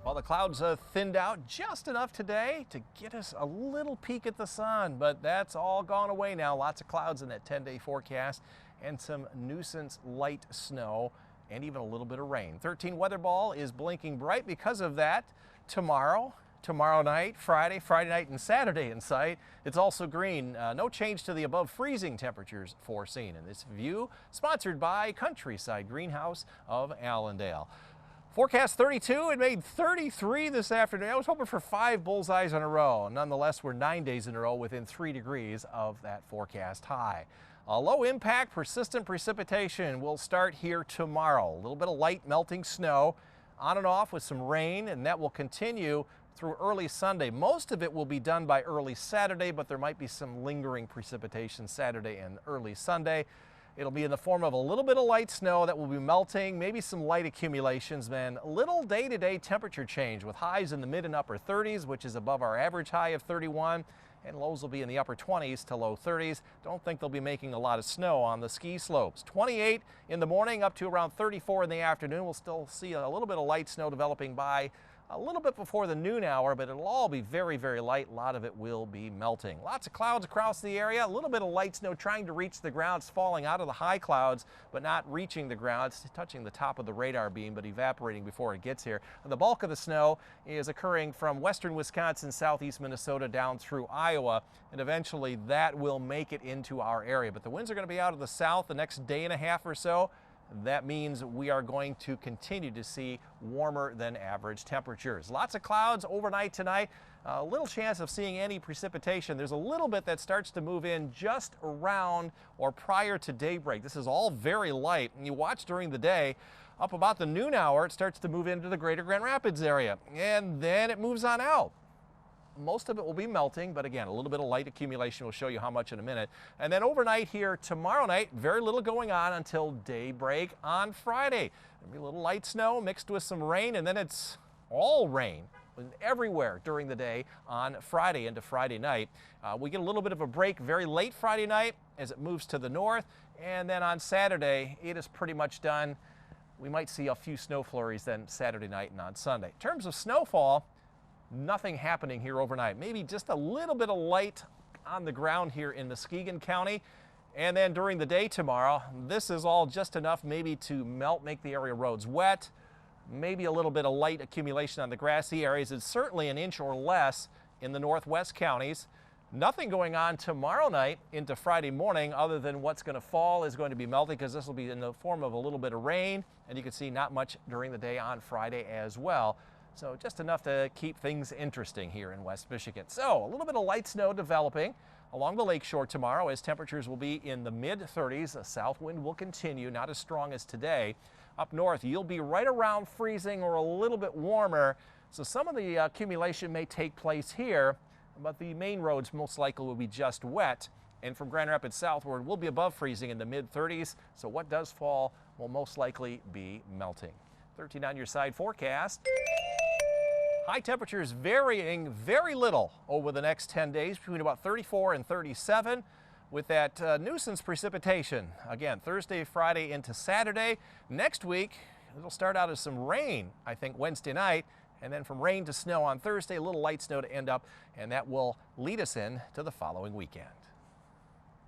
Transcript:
Well, the clouds thinned out just enough today to get us a little peek at the sun, but that's all gone away now. Lots of clouds in that 10-day forecast and some nuisance light snow and even a little bit of rain. 13 weather ball is blinking bright because of that. Tomorrow night, Friday night, and Saturday in sight. It's also green. No change to the above freezing temperatures foreseen in this view, sponsored by Countryside Greenhouse of Allendale. Forecast 32, it made 33 this afternoon. I was hoping for 5 bullseyes in a row. Nonetheless, we're 9 days in a row within 3 degrees of that forecast high. A low impact, persistent precipitation will start here tomorrow. A little bit of light melting snow on and off with some rain, and that will continue through early Sunday. Most of it will be done by early Saturday, but there might be some lingering precipitation Saturday and early Sunday. It'll be in the form of a little bit of light snow that will be melting, maybe some light accumulations, then a little day-to-day temperature change with highs in the mid and upper 30s, which is above our average high of 31, and lows will be in the upper 20s to low 30s. Don't think they'll be making a lot of snow on the ski slopes. 28 in the morning up to around 34 in the afternoon. We'll still see a little bit of light snow developing by a little bit before the noon hour, but it'll all be very, very light. A lot of it will be melting. Lots of clouds across the area. A little bit of light snow trying to reach the ground. It's falling out of the high clouds, but not reaching the ground. It's touching the top of the radar beam, but evaporating before it gets here. The bulk of the snow is occurring from western Wisconsin, southeast Minnesota, down through Iowa, and eventually that will make it into our area. But the winds are going to be out of the south the next day and a half or so. That means we are going to continue to see warmer than average temperatures. Lots of clouds overnight tonight. A little chance of seeing any precipitation. There's a little bit that starts to move in just around or prior to daybreak. This is all very light, and you watch during the day. Up about the noon hour, it starts to move into the greater Grand Rapids area, and then it moves on out. Most of it will be melting, but again, a little bit of light accumulation. We'll show you how much in a minute. And then overnight here tomorrow night, very little going on until daybreak on Friday. There'll be a little light snow mixed with some rain, and then it's all rain everywhere during the day on Friday into Friday night. We get a little bit of a break very late Friday night as it moves to the north, and then on Saturday, it is pretty much done. We might see a few snow flurries then Saturday night and on Sunday. In terms of snowfall, nothing happening here overnight. Maybe just a little bit of light on the ground here in Muskegon County. And then during the day tomorrow, this is all just enough maybe to melt, make the area roads wet. Maybe a little bit of light accumulation on the grassy areas. It's certainly an inch or less in the northwest counties. Nothing going on tomorrow night into Friday morning other than what's going to fall is going to be melting, because this will be in the form of a little bit of rain. And you can see not much during the day on Friday as well. So just enough to keep things interesting here in West Michigan. So a little bit of light snow developing along the lakeshore tomorrow as temperatures will be in the mid-30s. A south wind will continue, not as strong as today. Up north, you'll be right around freezing or a little bit warmer. So some of the accumulation may take place here, but the main roads most likely will be just wet. And from Grand Rapids southward, we'll be above freezing in the mid-30s. So what does fall will most likely be melting. 13 on your side forecast. High temperatures varying very little over the next 10 days, between about 34 and 37, with that nuisance precipitation. Again, Thursday, Friday into Saturday. Next week, it'll start out as some rain, I think, Wednesday night, and then from rain to snow on Thursday, a little light snow to end up, and that will lead us in to the following weekend.